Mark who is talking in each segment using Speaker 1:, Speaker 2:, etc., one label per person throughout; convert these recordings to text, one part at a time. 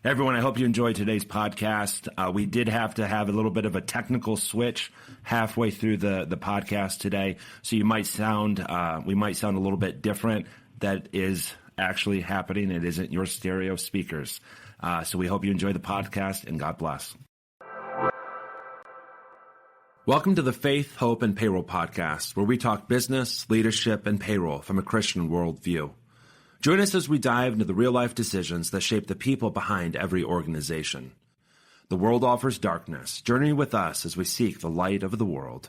Speaker 1: Hey everyone, I hope you enjoyed today's podcast. We did have to have a little bit of a technical switch halfway through the podcast today, so we might sound a little bit different. That is actually happening. It isn't your stereo speakers. So we hope you enjoy the podcast, and God bless. Welcome to the Faith, Hope, and Payroll podcast, where we talk business, leadership, and payroll from a Christian worldview. Join us as we dive into the real-life decisions that shape the people behind every organization. The world offers darkness. Journey with us as we seek the light of the world.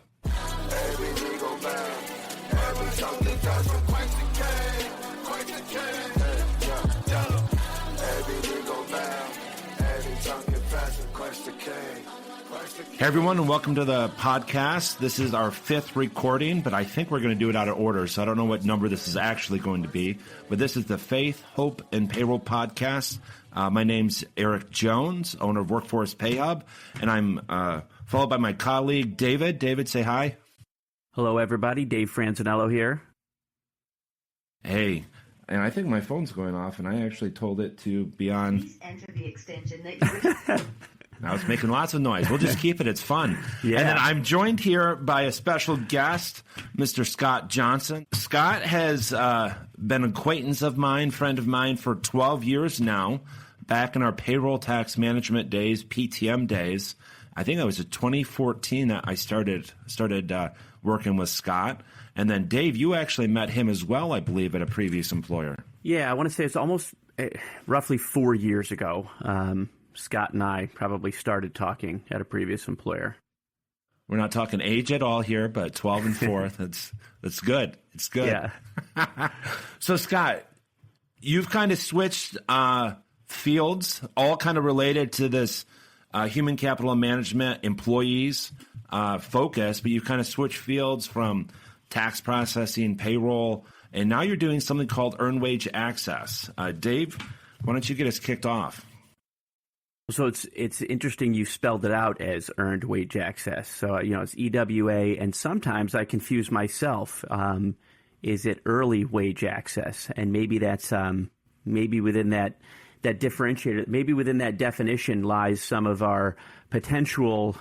Speaker 1: Hey everyone, and welcome to the podcast. This is our fifth recording, but I think we're going to do it out of order, so I don't know what number this is actually going to be. But this is the Faith, Hope, and Payroll podcast. My name's Eric Jones, owner of Workforce Pay Hub, and I'm followed by my colleague, David. David, say hi.
Speaker 2: Hello, everybody. Dave Franzonello here.
Speaker 1: Hey, and I think my phone's going off, and I actually told it to be on.
Speaker 3: Please enter the extension that you wish.
Speaker 1: Now it's making lots of noise. We'll just keep it. It's fun.
Speaker 2: Yeah.
Speaker 1: And then I'm joined here by a special guest, Mr. Scott Johnson. Scott has been an acquaintance of mine, friend of mine for 12 years now, back in our payroll tax management days, PTM days. I think it was in 2014 that I started working with Scott. And then, Dave, you actually met him as well, I believe, at a previous employer.
Speaker 2: Yeah, I want to say it's almost roughly 4 years ago. Scott and I probably started talking at a previous employer.
Speaker 1: We're not talking age at all here, but 12 and 4, that's good. It's good.
Speaker 2: Yeah.
Speaker 1: So, Scott, you've kind of switched fields, all kind of related to this human capital management employees focus, but you've kind of switched fields from tax processing, payroll, and now you're doing something called earned wage access. Dave, why don't you get us kicked off?
Speaker 2: So it's interesting you spelled it out as earned wage access. So, it's EWA, and sometimes I confuse myself. Is it early wage access? And maybe that's maybe within that differentiator, maybe within that definition lies some of our potential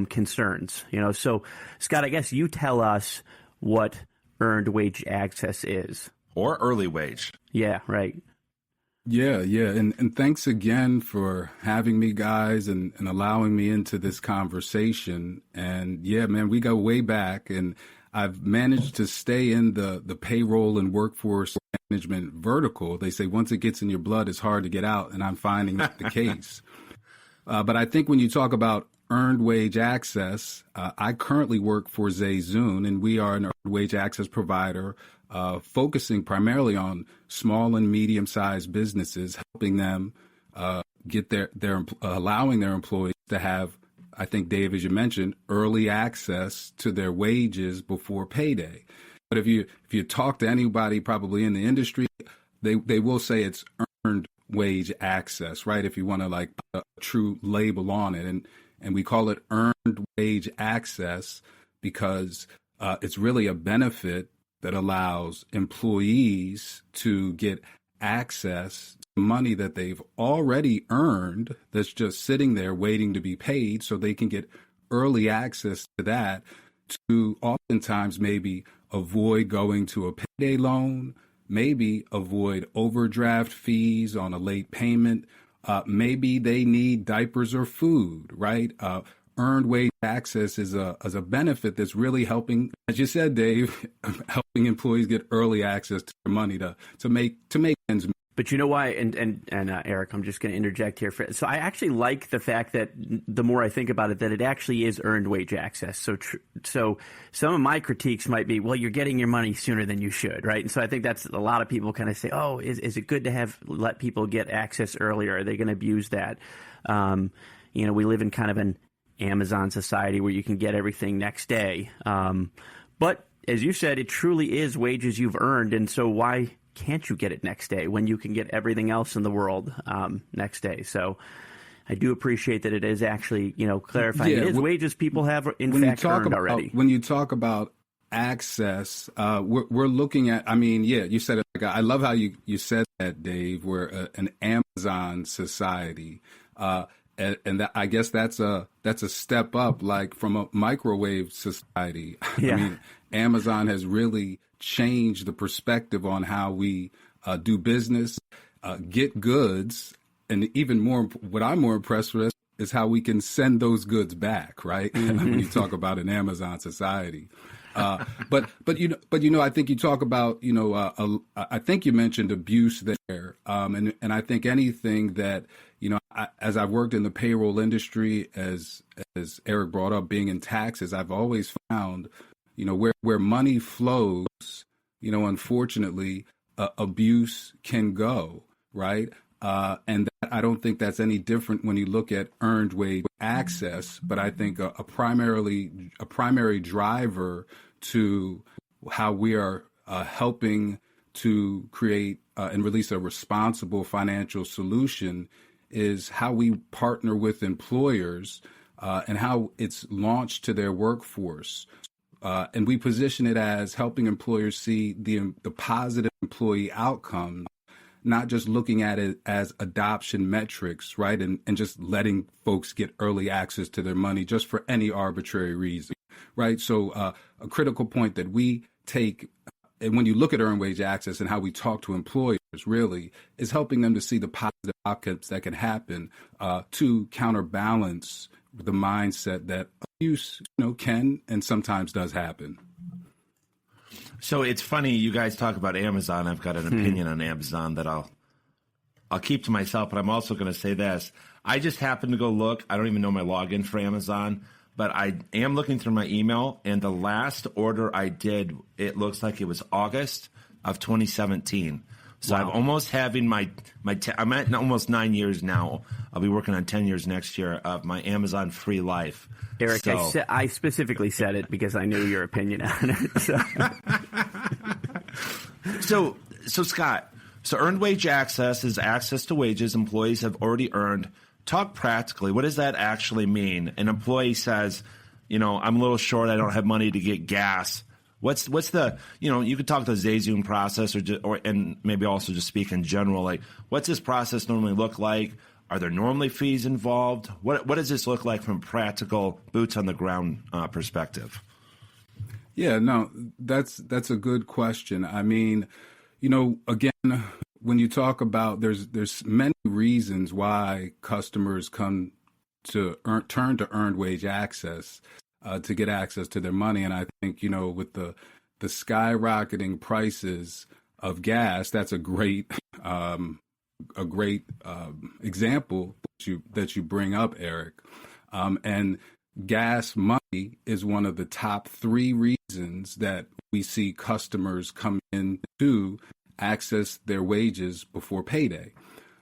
Speaker 2: concerns. So Scott, I guess you tell us what earned wage access is. Or
Speaker 1: early wage.
Speaker 2: Yeah, right.
Speaker 4: Yeah. And thanks again for having me, guys, and allowing me into this conversation. And yeah, man, we go way back, and I've managed to stay in the payroll and workforce management vertical. They say once it gets in your blood, it's hard to get out, and I'm finding that the case. But I think when you talk about earned wage access, I currently work for ZayZoon, and we are an earned wage access provider focusing primarily on small and medium-sized businesses, helping them get allowing their employees to have, I think, Dave, as you mentioned, early access to their wages before payday. But if you talk to anybody probably in the industry, they will say it's earned wage access, right? If you want to like put a true label on it, and we call it earned wage access because it's really a benefit that allows employees to get access to money that they've already earned that's just sitting there waiting to be paid, so they can get early access to that to oftentimes maybe avoid going to a payday loan, maybe avoid overdraft fees on a late payment. Maybe they need diapers or food, right? Earned wage access is a benefit that's really helping, as you said, Dave, helping employees get early access to their money to make ends meet.
Speaker 2: But you know why, and Eric, I'm just going to interject here. So I actually like the fact that the more I think about it, that it actually is earned wage access. So some of my critiques might be, well, you're getting your money sooner than you should, right? And so I think that's a lot of people kind of say, oh, is it good to let people get access earlier? Are they going to abuse that? We live in kind of an Amazon society where you can get everything next day. But as you said, it truly is wages you've earned. And so why can't you get it next day when you can get everything else in the world next day? So I do appreciate that it is actually, clarifying.
Speaker 4: Yeah,
Speaker 2: it is wages people have in fact earned already.
Speaker 4: When you talk about access, we're looking at, you said it. I love how you said that, Dave, we're an Amazon society. And that, I guess that's a step up, like from a microwave society.
Speaker 2: Yeah.
Speaker 4: I mean, Amazon has really changed the perspective on how we do business, get goods, and even more, what I'm more impressed with is how we can send those goods back, right? When you talk about an Amazon society. But I think you talk about, I think you mentioned abuse there. And I think anything that, as I've worked in the payroll industry, as Eric brought up, being in taxes, I've always found, where money flows, unfortunately, abuse can go, right? And I don't think that's any different when you look at earned wage access, but I think a primary driver to how we are helping to create and release a responsible financial solution is how we partner with employers and how it's launched to their workforce. And we position it as helping employers see the positive employee outcomes, not just looking at it as adoption metrics, right? And just letting folks get early access to their money just for any arbitrary reason, right? So a critical point that we take, and when you look at earned wage access and how we talk to employers, really, is helping them to see the positive outcomes that can happen to counterbalance the mindset that abuse, can and sometimes does happen.
Speaker 1: So it's funny, you guys talk about Amazon. I've got an opinion on Amazon that I'll keep to myself, but I'm also going to say this. I just happened to go look. I don't even know my login for Amazon, but I am looking through my email, and the last order I did, it looks like it was August of 2017. So
Speaker 2: Wow.
Speaker 1: I'm almost having I'm at almost 9 years now. I'll be working on 10 years next year of my Amazon free life.
Speaker 2: Eric,
Speaker 1: So,
Speaker 2: I specifically said it because I knew your opinion on it.
Speaker 1: So Scott, earned wage access is access to wages employees have already earned. Talk practically. What does that actually mean? An employee says, I'm a little short. I don't have money to get gas. What's the, you could talk the ZayZoon process and maybe also just speak in general. Like, what's this process normally look like? Are there normally fees involved? What does this look like from practical boots on the ground perspective?
Speaker 4: Yeah, no, that's a good question. I mean, again, when you talk about there's many reasons why customers come to turn to earned wage access to get access to their money, and I think with the skyrocketing prices of gas, that's a great example that you bring up, Eric. And gas money is one of the top 3 reasons that we see customers come in to access their wages before payday.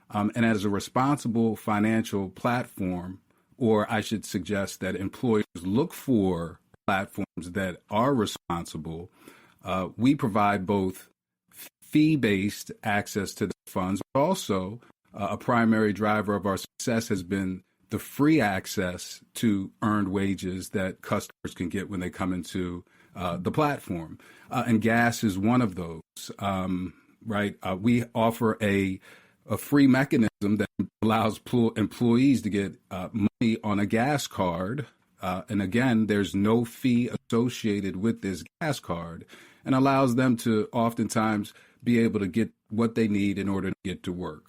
Speaker 4: And as a responsible financial platform, or I should suggest that employers look for platforms that are responsible, we provide both fee-based access to the funds, but also a primary driver of our success has been the free access to earned wages that customers can get when they come into the platform. And gas is one of those, right? We offer a free mechanism that allows employees to get money on a gas card. And again, there's no fee associated with this gas card, and allows them to oftentimes be able to get what they need in order to get to work.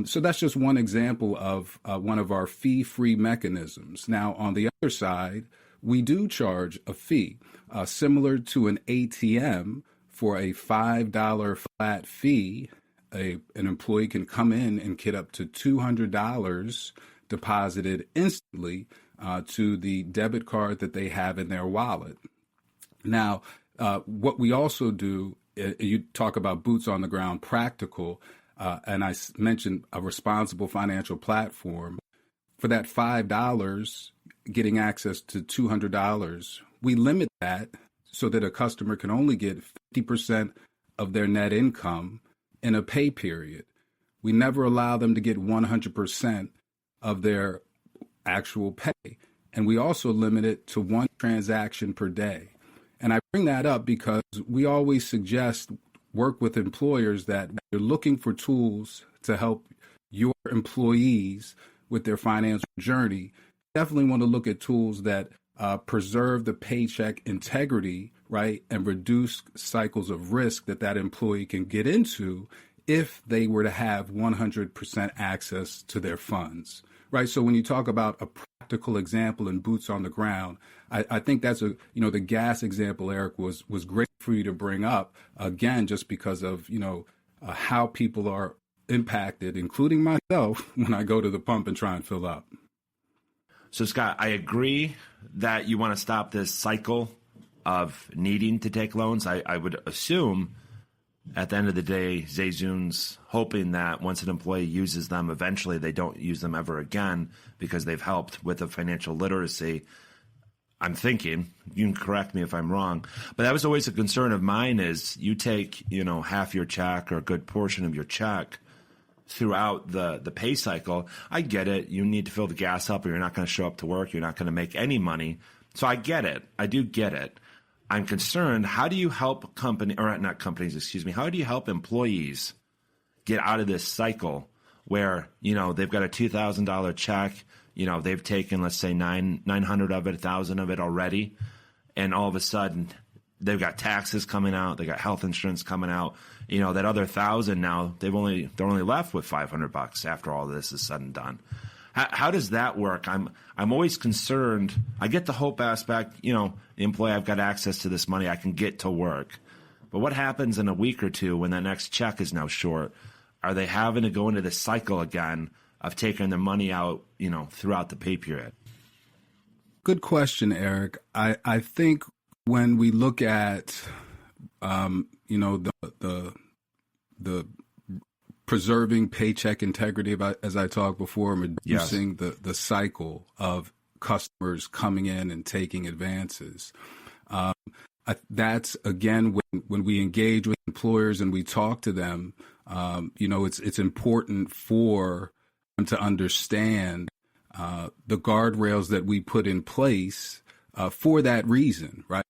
Speaker 4: So that's just one example of one of our fee-free mechanisms. Now, on the other side, we do charge a fee, similar to an ATM. For a $5 flat fee, an employee can come in and get up to $200 deposited instantly to the debit card that they have in their wallet. Now, what we also do, you talk about boots on the ground, practical, and I mentioned a responsible financial platform. For that $5, getting access to $200, we limit that so that a customer can only get 50% of their net income in a pay period. We never allow them to get 100% of their actual pay. And we also limit it to 1 transaction per day. And I bring that up because we always suggest work with employers that you're looking for tools to help your employees with their financial journey, definitely want to look at tools that preserve the paycheck integrity, right, and reduce cycles of risk that employee can get into if they were to have 100% access to their funds, right? So when you talk about a practical example and boots on the ground, I think that's the gas example, Eric, was great for you to bring up, again, just because of, how people are impacted, including myself, when I go to the pump and try and fill up.
Speaker 1: So, Scott, I agree that you want to stop this cycle of needing to take loans. I would assume at the end of the day, ZayZoon's hoping that once an employee uses them, eventually they don't use them ever again because they've helped with the financial literacy. I'm thinking, you can correct me if I'm wrong, but that was always a concern of mine is you take, half your check or a good portion of your check throughout the pay cycle. I get it. You need to fill the gas up or you're not going to show up to work. You're not going to make any money. So I get it. I do get it. I'm concerned, how do you help how do you help employees get out of this cycle where, they've got a $2,000 check, they've taken, let's say 900 of it, 1,000 of it already. And all of a sudden they've got taxes coming out. They got health insurance coming out, that other 1,000 now they're only left with $500 after all this is said and done. How does that work? I'm always concerned. I get the hope aspect, the employee, I've got access to this money, I can get to work. But what happens in a week or two when that next check is now short? Are they having to go into this cycle again of taking their money out, throughout the pay period?
Speaker 4: Good question, Eric. I think when we look at, the preserving paycheck integrity, as I talked before, and reducing the cycle of customers coming in and taking advances. That's, again, when we engage with employers and we talk to them, it's important for them to understand the guardrails that we put in place for that reason, right?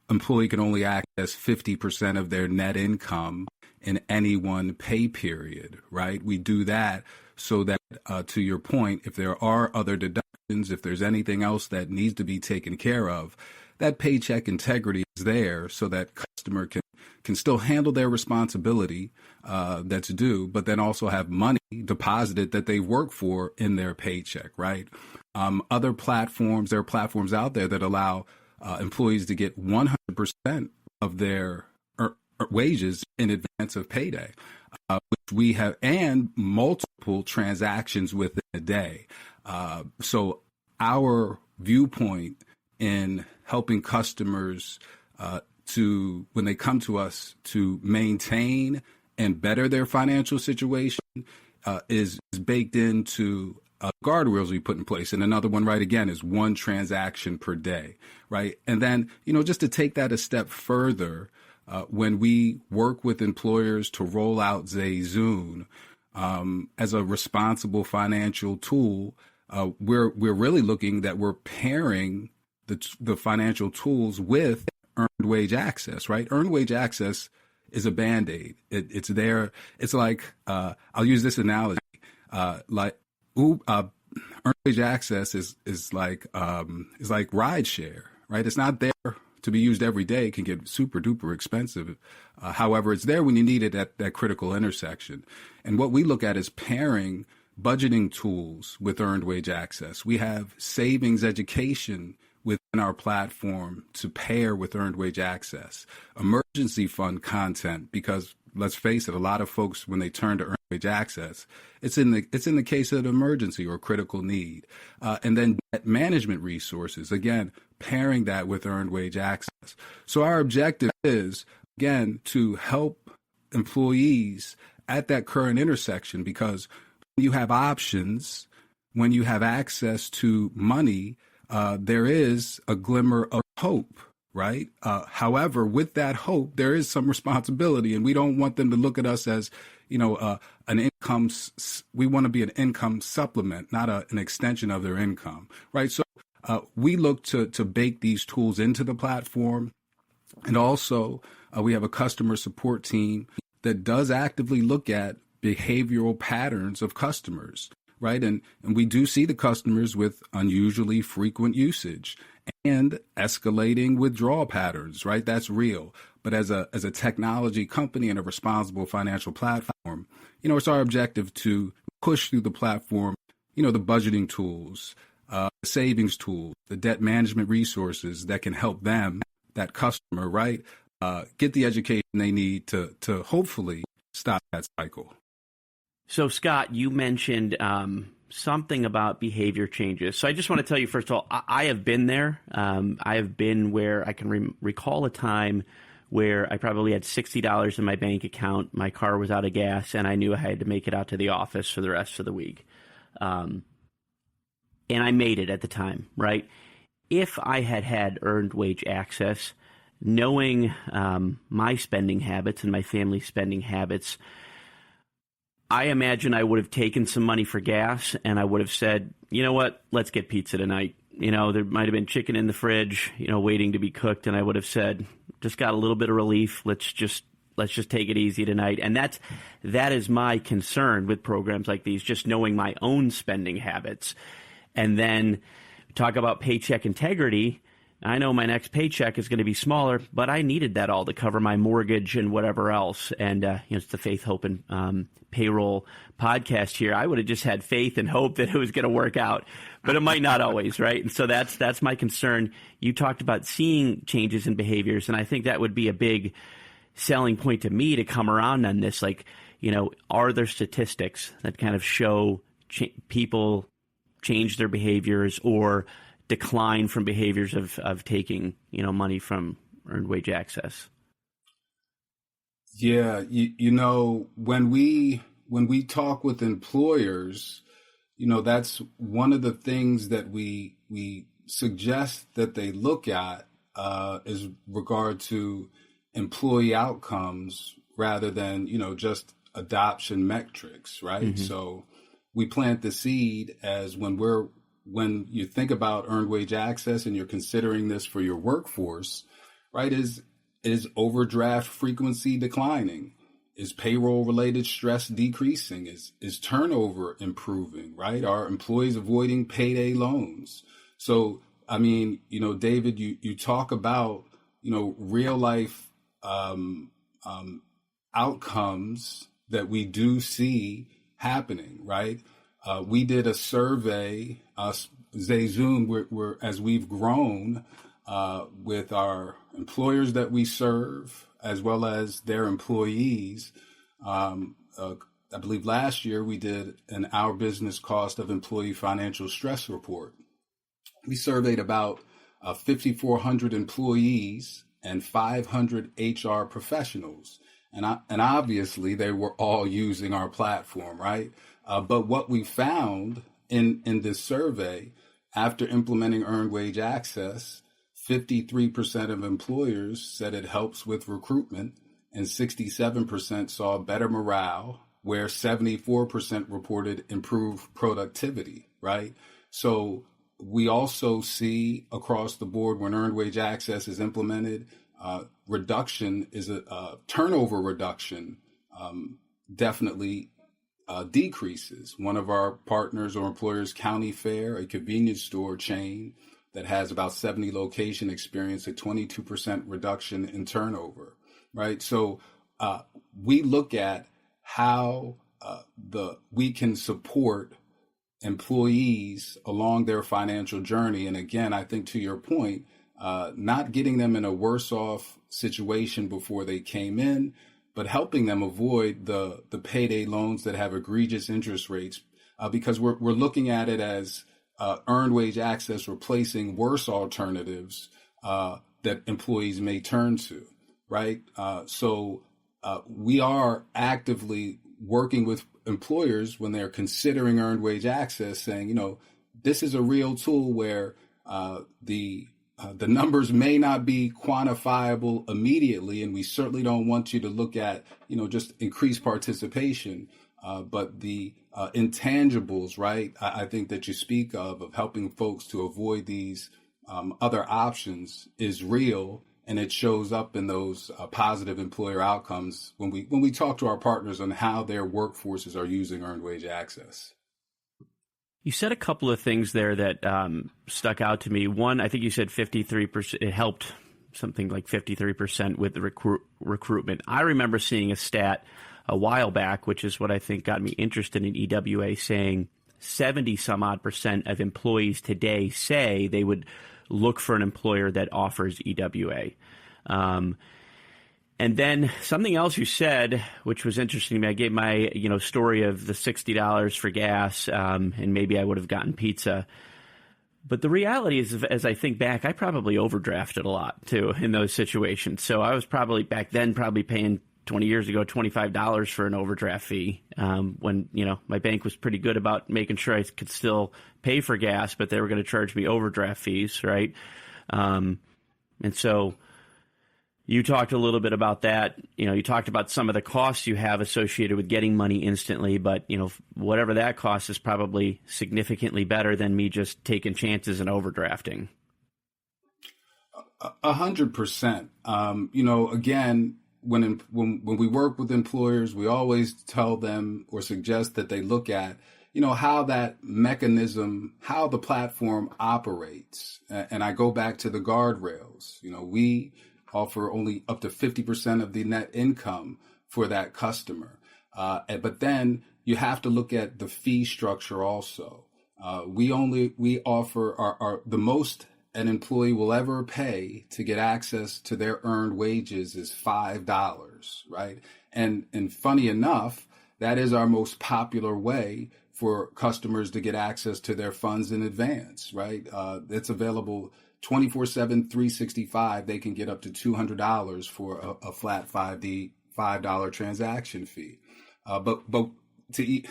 Speaker 4: Employee can only access 50% of their net income in any one pay period, right? We do that so that, to your point, if there are other deductions, if there's anything else that needs to be taken care of, that paycheck integrity is there so that customer can still handle their responsibility that's due, but then also have money deposited that they work for in their paycheck, right? Other platforms, there are platforms out there that allow employees to get 100% of their wages in advance of payday, which we have, and multiple transactions within a day. So our viewpoint in helping customers when they come to us to maintain and better their financial situation is baked into guardrails we put in place. And another one, right, again, is one transaction per day, right? And then, just to take that a step further, when we work with employers to roll out ZayZoon as a responsible financial tool, we're really looking that we're pairing the financial tools with earned wage access, right? Earned wage access is a Band-Aid. It's there. It's like, I'll use this analogy, earned wage access is like ride share, right? It's not there to be used every day. It can get super duper expensive. However, it's there when you need it at that critical intersection. And what we look at is pairing budgeting tools with earned wage access. We have savings education within our platform to pair with earned wage access, emergency fund content, because let's face it, a lot of folks, when they turn to earned wage access, it's in the case of an emergency or critical need. And then debt management resources, again, pairing that with earned wage access. So our objective is, again, to help employees at that current intersection, because when you have options, when you have access to money, there is a glimmer of hope, right? However, with that hope, there is some responsibility, and we don't want them to look at us as, an income. We want to be an income supplement, not an extension of their income, right? So we look to bake these tools into the platform, and also We have a customer support team that does actively look at behavioral patterns of customers, right? And we do see the customers with unusually frequent usage and escalating withdrawal patterns, right? That's real. But as a technology company and a responsible financial platform, it's our objective to push through the platform, the budgeting tools, savings tools, the debt management resources that can help them, that customer, right, get the education they need to hopefully stop that cycle.
Speaker 2: So, Scott, you mentioned something about behavior changes. So I just want to tell you, first of all, I have been there. I have been where I can recall a time where I probably had $60 in my bank account, my car was out of gas, and I knew I had to make it out to the office for the rest of the week. And I made it at the time, right? If I had earned wage access, knowing my spending habits and my family's spending habits, I imagine I would have taken some money for gas and I would have said, you know what, let's get pizza tonight. There might have been chicken in the fridge, waiting to be cooked. And I would have said, just got a little bit of relief. Let's just take it easy tonight. And that is my concern with programs like these, just knowing my own spending habits. And then talk about paycheck integrity. I know my next paycheck is going to be smaller, but I needed that all to cover my mortgage and whatever else. And it's the Faith, Hope, and Payroll podcast here. I would have just had faith and hope that it was going to work out, but it might not always, right? And so that's my concern. You talked about seeing changes in behaviors, and I think that would be a big selling point to me to come around on this. Like, are there statistics that kind of show people change their behaviors or decline from behaviors of taking, money from earned wage access?
Speaker 4: Yeah, when we talk with employers, that's one of the things that we suggest that they look at is regard to employee outcomes rather than, just adoption metrics, right? Mm-hmm. So we plant the seed as when you think about earned wage access and you're considering this for your workforce, right, is overdraft frequency declining? Is payroll-related stress decreasing? Is turnover improving, right? Are employees avoiding payday loans? So, David, you talk about, real-life outcomes that we do see happening, right? We did a survey, ZayZoon, where as we've grown with our employers that we serve, as well as their employees. I believe last year we did an Our Business Cost of Employee Financial Stress report. We surveyed about 5,400 employees and 500 HR professionals. And obviously they were all using our platform, right? But what we found in this survey, after implementing earned wage access, 53% of employers said it helps with recruitment, and 67% saw better morale, where 74% reported improved productivity, right? So we also see across the board when earned wage access is implemented, reduction is a turnover reduction definitely decreases. One of our partners or employers, County Fair, a convenience store chain that has about 70 locations, experienced a 22% reduction in turnover, right? So we look at how we can support employees along their financial journey. And again, I think to your point, not getting them in a worse off situation before they came in, but helping them avoid the payday loans that have egregious interest rates, because we're looking at it as earned wage access replacing worse alternatives that employees may turn to, right? So we are actively working with employers when they're considering earned wage access, saying, this is a real tool where the numbers may not be quantifiable immediately, and we certainly don't want you to look at, just increased participation, but the intangibles, right? I think that you speak of helping folks to avoid these other options is real, and it shows up in those positive employer outcomes when we talk to our partners on how their workforces are using earned wage access.
Speaker 2: You said a couple of things there that stuck out to me. One, I think you said 53%. It helped something like 53% with the recruitment. I remember seeing a stat a while back, which is what I think got me interested in EWA, saying 70 some odd % of employees today say they would look for an employer that offers EWA. And then something else you said, which was interesting to me, I gave my story of the $60 for gas, and maybe I would have gotten pizza. But the reality is, as I think back, I probably overdrafted a lot too in those situations. So I was probably back then paying 20 years ago $25 for an overdraft fee, when my bank was pretty good about making sure I could still pay for gas, but they were going to charge me overdraft fees, right? And so you talked a little bit about that. You talked about some of the costs you have associated with getting money instantly, but whatever that cost is probably significantly better than me just taking chances and overdrafting.
Speaker 4: 100%. Again, when we work with employers, we always tell them or suggest that they look at how that mechanism, how the platform operates. And I go back to the guardrails. We offer only up to 50% of the net income for that customer. But then you have to look at the fee structure also. We offer the most an employee will ever pay to get access to their earned wages is $5, right? And funny enough, that is our most popular way for customers to get access to their funds in advance, right? It's available 24/7, 365. They can get up to $200 for a flat $5 transaction fee. But to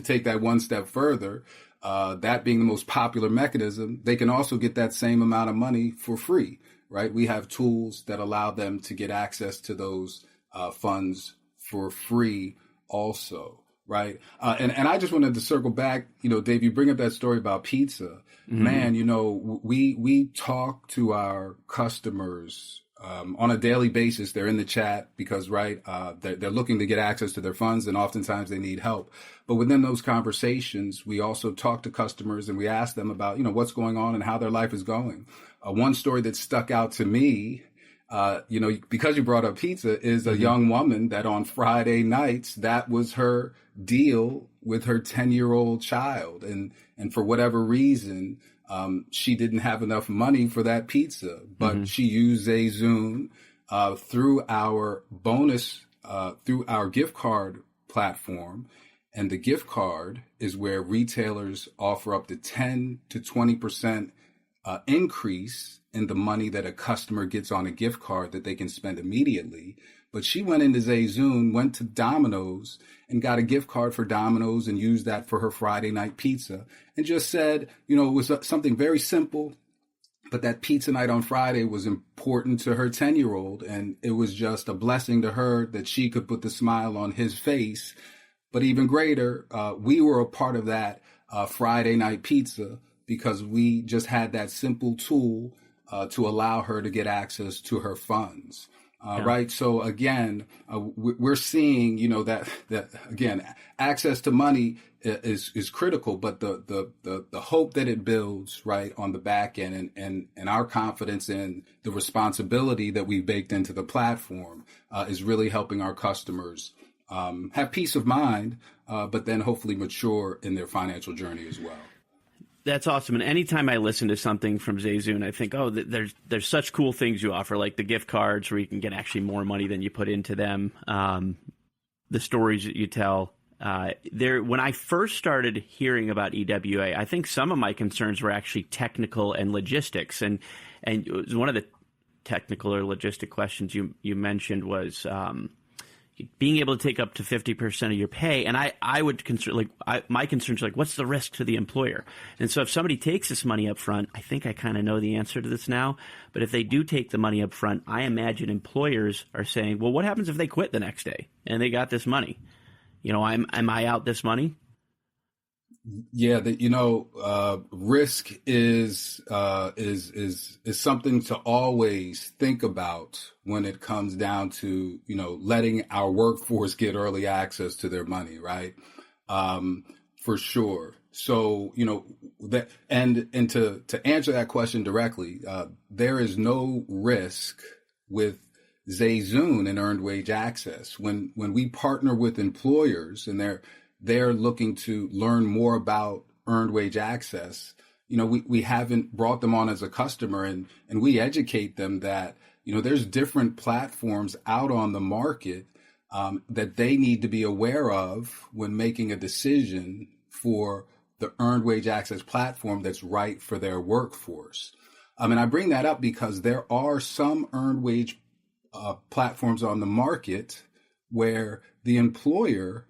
Speaker 4: take that one step further, that being the most popular mechanism, they can also get that same amount of money for free, right? We have tools that allow them to get access to those funds for free also, right? And I just wanted to circle back, Dave, you bring up that story about pizza. Mm-hmm. Man, we talk to our customers on a daily basis. They're in the chat because, right, they're looking to get access to their funds, and oftentimes they need help. But within those conversations, we also talk to customers and we ask them about, what's going on and how their life is going. One story that stuck out to me, because you brought up pizza, is a young woman that on Friday nights, that was her deal with her 10-year-old child. And for whatever reason, she didn't have enough money for that pizza, but she used ZayZoon through our through our gift card platform. And the gift card is where retailers offer up to 10 to 20% increase in the money that a customer gets on a gift card that they can spend immediately. But she went into ZayZoon, went to Domino's and got a gift card for Domino's and used that for her Friday night pizza and just said, it was something very simple, but that pizza night on Friday was important to her 10-year-old. And it was just a blessing to her that she could put the smile on his face. But even greater, we were a part of that Friday night pizza because we just had that simple tool to allow her to get access to her funds. Right. So again, we're seeing, that again, access to money is critical, but the hope that it builds right on the back end and our confidence in the responsibility that we've baked into the platform is really helping our customers have peace of mind, but then hopefully mature in their financial journey as well.
Speaker 2: That's awesome. And anytime I listen to something from ZayZoon, I think, there's such cool things you offer, like the gift cards where you can get actually more money than you put into them. The stories that you tell. When I first started hearing about EWA, I think some of my concerns were actually technical and logistics. And one of the technical or logistic questions you mentioned was being able to take up to 50% of your pay. And I would my concerns are what's the risk to the employer? And so if somebody takes this money up front, I think I kind of know the answer to this now, but if they do take the money up front, I imagine employers are saying, well, what happens if they quit the next day and they got this money? Am I out this money?
Speaker 4: Yeah, risk is something to always think about when it comes down to, letting our workforce get early access to their money, right? For sure. So, that, and to answer that question directly, there is no risk with ZayZoon and earned wage access. When we partner with employers and they're looking to learn more about earned wage access, we haven't brought them on as a customer, and we educate them that, there's different platforms out on the market that they need to be aware of when making a decision for the earned wage access platform that's right for their workforce. And I bring that up because there are some earned wage platforms on the market where the employer,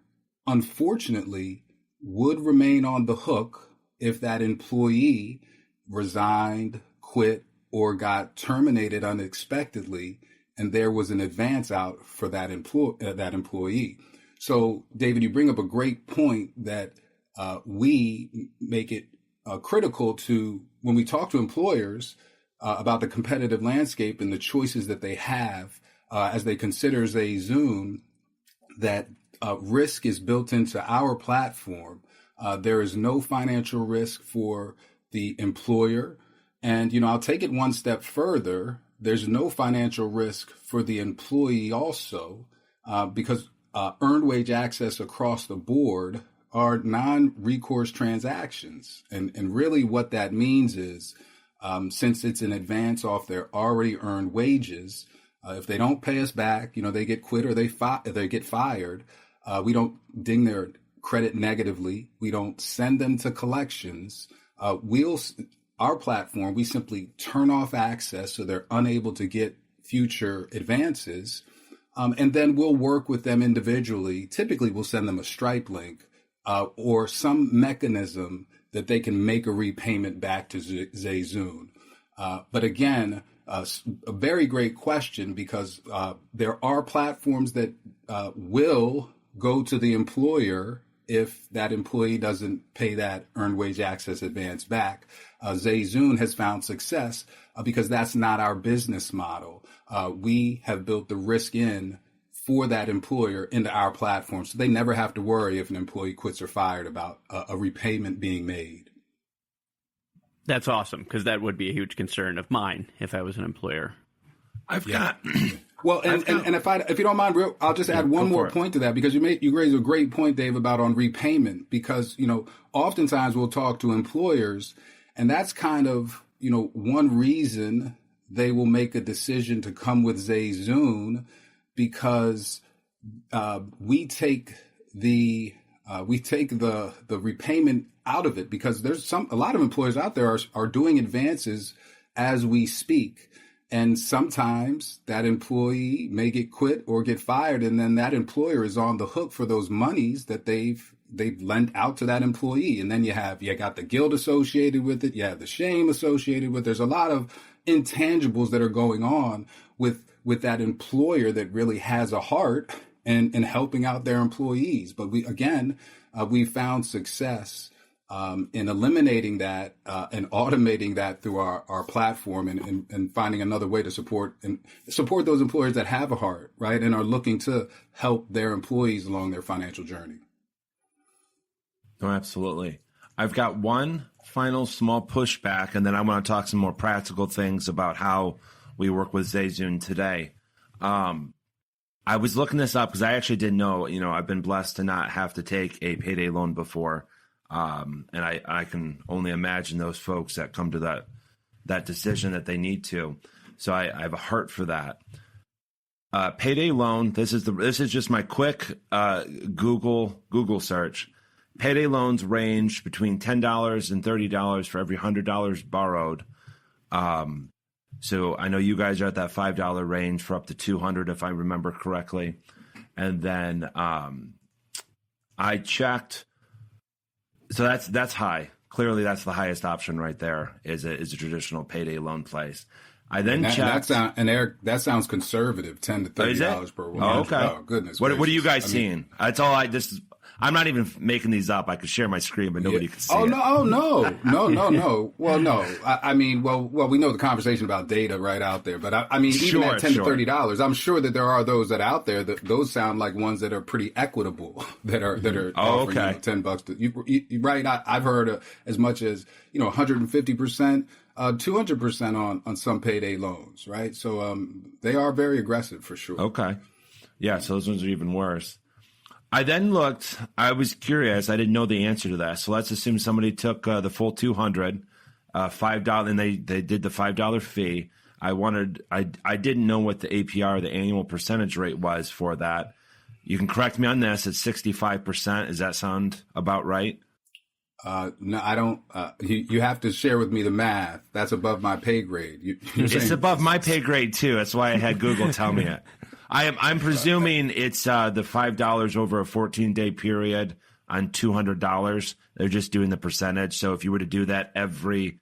Speaker 4: unfortunately, would remain on the hook if that employee resigned, quit, or got terminated unexpectedly, and there was an advance out for that employee. So, David, you bring up a great point that we make it critical to, when we talk to employers about the competitive landscape and the choices that they have as they consider ZayZoon, that risk is built into our platform. There is no financial risk for the employer. And, I'll take it one step further. There's no financial risk for the employee also, because earned wage access across the board are non-recourse transactions. And really what that means is, since it's an advance off their already earned wages, if they don't pay us back, they get quit or they get fired. We don't ding their credit negatively. We don't send them to collections. Our platform, we simply turn off access so they're unable to get future advances. And then we'll work with them individually. Typically, we'll send them a Stripe link or some mechanism that they can make a repayment back to ZayZoon. But again, a very great question, because there are platforms that will go to the employer if that employee doesn't pay that earned wage access advance back. ZayZoon has found success because that's not our business model. We have built the risk in for that employer into our platform, so they never have to worry if an employee quits or fired about a repayment being made.
Speaker 2: That's awesome, because that would be a huge concern of mine if I was an employer.
Speaker 1: I've got
Speaker 4: well, and if you don't mind, I'll just add one more point to that, because you raise a great point, Dave, about on repayment, because oftentimes we'll talk to employers, and that's kind of one reason they will make a decision to come with ZayZoon, because we take the repayment out of it, because there's a lot of employers out there are doing advances as we speak. And sometimes that employee may get quit or get fired, and then that employer is on the hook for those monies that they've lent out to that employee. And then you got the guilt associated with it, you have the shame associated with it. There's a lot of intangibles that are going on with that employer that really has a heart in helping out their employees. But we found success in eliminating that and automating that through our platform, and finding another way to support those employers that have a heart, right, and are looking to help their employees along their financial journey.
Speaker 1: No, absolutely. I've got one final small pushback, and then I want to talk some more practical things about how we work with ZayZoon today. I was looking this up because I actually didn't know, I've been blessed to not have to take a payday loan before. And I can only imagine those folks that come to that decision that they need to. So I have a heart for that. Payday loan. This is just my quick Google search. Payday loans range between $10 and $30 for every $100 borrowed. So I know you guys are at that $5 range for up to $200, if I remember correctly. And then I checked. So that's high. Clearly, that's the highest option right there. Is a traditional payday loan place. I then checked.
Speaker 4: Eric, that sounds conservative. $10 to $30 per one.
Speaker 1: Oh, okay.
Speaker 4: Oh, goodness.
Speaker 1: What are you guys seeing? That's all. I'm not even making these up. I could share my screen, but nobody can see it.
Speaker 4: No. Well, no. I mean, we know the conversation about data right out there, but I mean, even at $10 to $30, I'm sure that there are those that out there that those sound like ones that are pretty equitable that are offering $10 you right. I've heard as much as 150%. 200% on some payday loans, right? So they are very aggressive for sure.
Speaker 1: Okay. Yeah, so those ones are even worse. I then looked, I was curious, I didn't know the answer to that. So let's assume somebody took the full 200, $5, and they did the $5 fee. I didn't know what the APR, the annual percentage rate was for that. You can correct me on this, it's 65%. Does that sound about right?
Speaker 4: No, I don't. You have to share with me the math. That's above my pay grade.
Speaker 1: It's above my pay grade too. That's why I had Google tell me it. I'm presuming it's the $5 over a 14-day period on $200. They're just doing the percentage. So if you were to do that every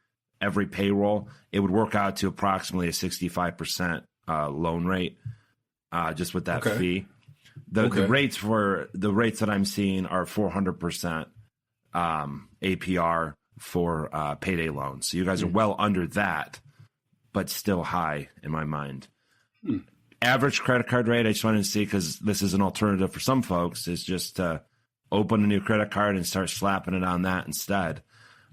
Speaker 1: payroll, it would work out to approximately a 65% loan rate, just with that fee. The rates that I'm seeing are 400%. APR for payday loans. So you guys are well under that, but still high in my mind. Average credit card rate, I just wanted to see, because this is an alternative for some folks, is just open a new credit card and start slapping it on that instead.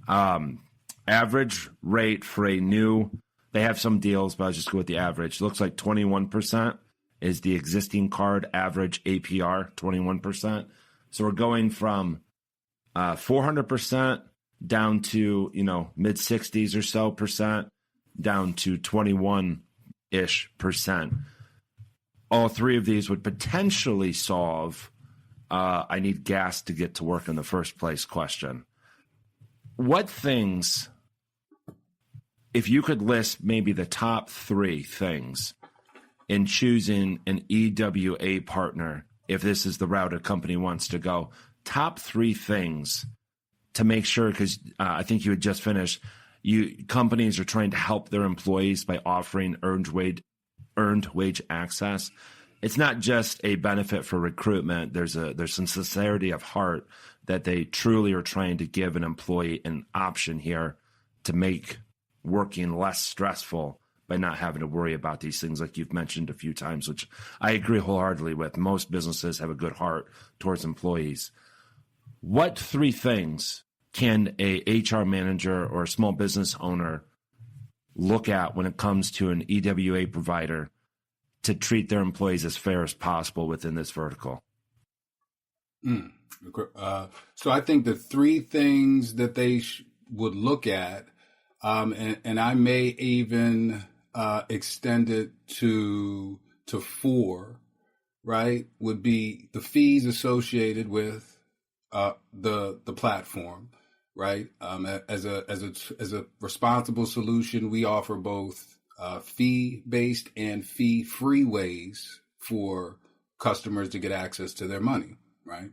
Speaker 1: Average rate for a new, they have some deals, but I'll just go with the average. It looks like 21% is the existing card average APR, 21%. So we're going from 400% down to, mid 60s or so percent, down to 21-ish percent. All three of these would potentially solve I need gas to get to work in the first place question. What things, if you could list maybe the top 3 things in choosing an EWA partner, if this is the route a company wants to go, top 3 things to make sure, because I think you had just finished, companies are trying to help their employees by offering earned wage access. It's not just a benefit for recruitment. There's some sincerity of heart that they truly are trying to give an employee an option here to make working less stressful by not having to worry about these things like you've mentioned a few times, which I agree wholeheartedly with. Most businesses have a good heart towards employees. What 3 things can a HR manager or a small business owner look at when it comes to an EWA provider to treat their employees as fair as possible within this vertical?
Speaker 4: So I think the 3 things that they would look at, and I may even extend it to 4, right, would be the fees associated with the platform, right? As a responsible solution, we offer both fee-based and fee-free ways for customers to get access to their money, right?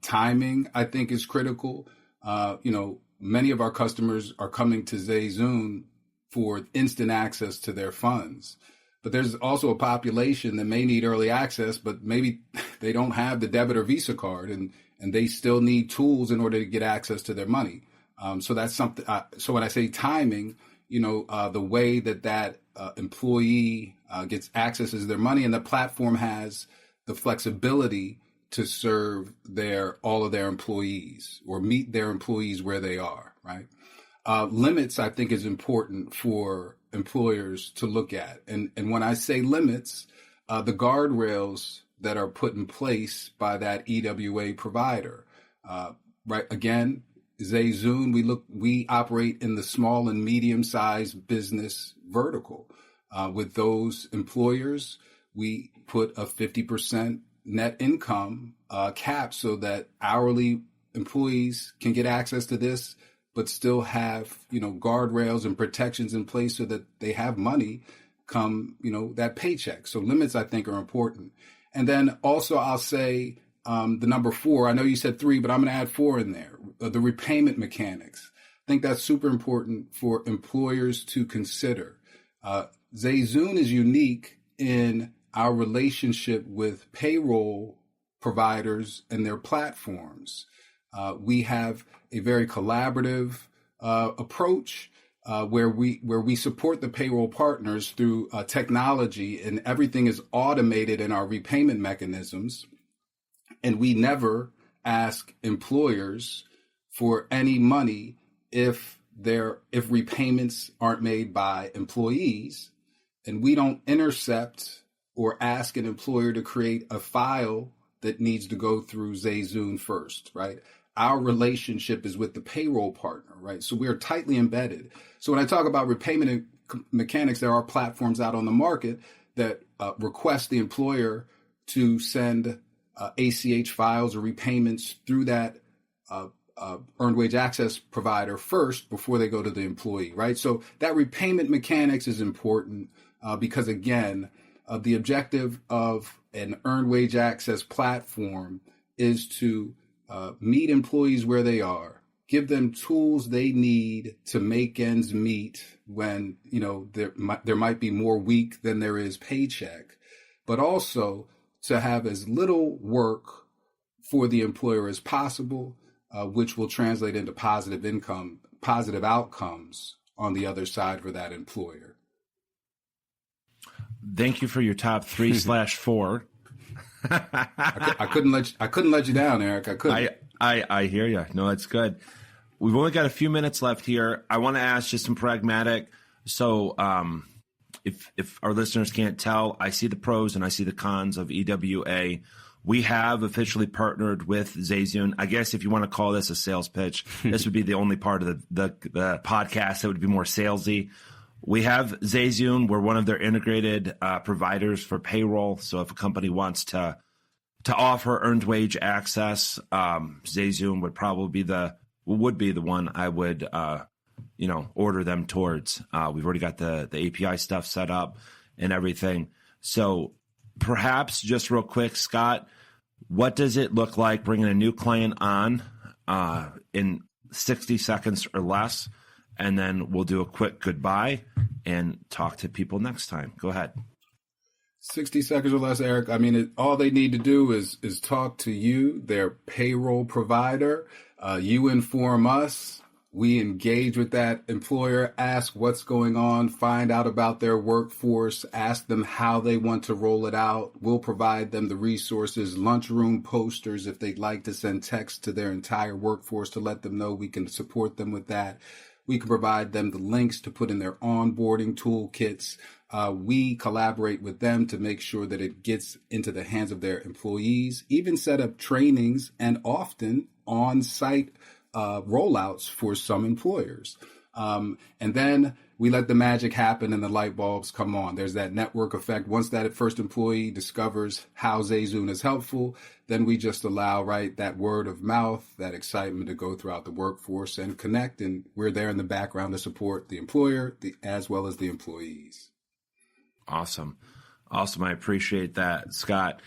Speaker 4: Timing, I think, is critical. Many of our customers are coming to ZayZoon for instant access to their funds. But there's also a population that may need early access, but maybe they don't have the debit or Visa card, and they still need tools in order to get access to their money. So that's something. So when I say timing, the way that employee gets access to their money, and the platform has the flexibility to serve all of their employees or meet their employees where they are, right? Limits, I think, is important for employers to look at. And when I say limits, the guardrails that are put in place by that EWA provider, right? Again, ZayZoon, we operate in the small and medium-sized business vertical. With those employers, we put a 50% net income cap so that hourly employees can get access to this, but still have, guardrails and protections in place so that they have money come, that paycheck. So limits, I think, are important. And then also I'll say the number 4, I know you said 3, but I'm going to add 4 in there, the repayment mechanics. I think that's super important for employers to consider. ZayZoon is unique in our relationship with payroll providers and their platforms. We have a very collaborative approach where we support the payroll partners through technology, and everything is automated in our repayment mechanisms. And we never ask employers for any money if repayments aren't made by employees, and we don't intercept or ask an employer to create a file that needs to go through ZayZoon first, right? Our relationship is with the payroll partner, right? So we are tightly embedded. So when I talk about repayment mechanics, there are platforms out on the market that request the employer to send ACH files or repayments through that earned wage access provider first before they go to the employee, right? So that repayment mechanics is important because, again, the objective of an earned wage access platform is to meet employees where they are, give them tools they need to make ends meet when, there might be more week than there is paycheck, but also to have as little work for the employer as possible, which will translate into positive outcomes on the other side for that employer.
Speaker 1: Thank you for your top 3/4.
Speaker 4: I couldn't let you down, Eric. I couldn't.
Speaker 1: I hear you. No, it's good. We've only got a few minutes left here. I want to ask just some pragmatic. So, if our listeners can't tell, I see the pros and I see the cons of EWA. We have officially partnered with ZayZoon. I guess if you want to call this a sales pitch, this would be the only part of the podcast that would be more salesy. We have ZayZoon. We're one of their integrated providers for payroll. So if a company wants to offer earned wage access, ZayZoon would probably be the one I would order them towards. We've already got the API stuff set up and everything. So perhaps just real quick, Scott, what does it look like bringing a new client on in 60 seconds or less? And then we'll do a quick goodbye and talk to people next time. Go ahead.
Speaker 4: 60 seconds or less, Eric. I mean, all they need to do is talk to you, their payroll provider. You inform us. We engage with that employer, ask what's going on, find out about their workforce, ask them how they want to roll it out. We'll provide them the resources, lunchroom posters if they'd like to send text to their entire workforce to let them know we can support them with that. We can provide them the links to put in their onboarding toolkits. We collaborate with them to make sure that it gets into the hands of their employees, even set up trainings and often on-site rollouts for some employers. And then we let the magic happen and the light bulbs come on. There's that network effect. Once that first employee discovers how ZayZoon is helpful, then we just allow, that word of mouth, that excitement to go throughout the workforce and connect. And we're there in the background to support the employer as well as the employees.
Speaker 1: Awesome. I appreciate that, Scott.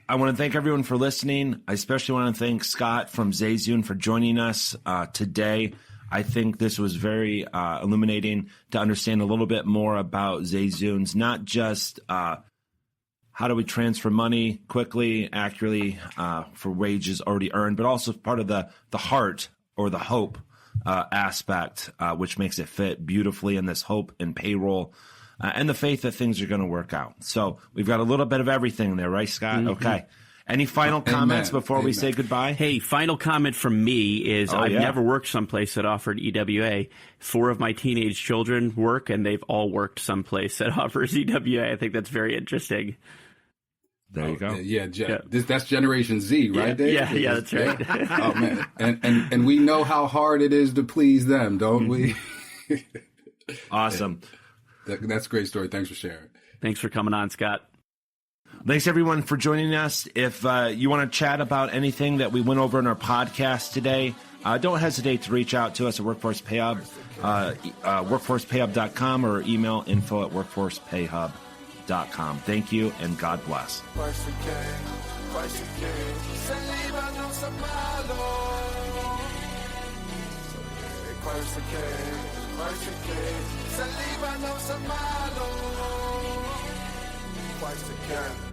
Speaker 1: I want to thank everyone for listening. I especially want to thank Scott from ZayZoon for joining us today. I think this was very illuminating to understand a little bit more about ZayZoon's, not just how do we transfer money quickly, accurately for wages already earned, but also part of the heart or the hope aspect, which makes it fit beautifully in this hope and payroll. And the faith that things are going to work out. So we've got a little bit of everything there, right, Scott? Mm-hmm. Okay. Any final comments before we say goodbye?
Speaker 2: Hey, final comment from me is I've never worked someplace that offered EWA. 4 of my teenage children work, and they've all worked someplace that offers EWA. I think that's very interesting.
Speaker 1: There you go.
Speaker 4: That's Generation Z, right?
Speaker 2: Yeah, that's right.
Speaker 4: Oh, man. And we know how hard it is to please them, don't we?
Speaker 1: Awesome.
Speaker 4: That's a great story. Thanks for sharing.
Speaker 2: Thanks for coming on, Scott.
Speaker 1: Thanks, everyone, for joining us. If you want to chat about anything that we went over in our podcast today, don't hesitate to reach out to us at Workforce PayHub, workforcepayhub.com, or email info@workforcepayhub.com. Thank you, and God bless. Christ the King.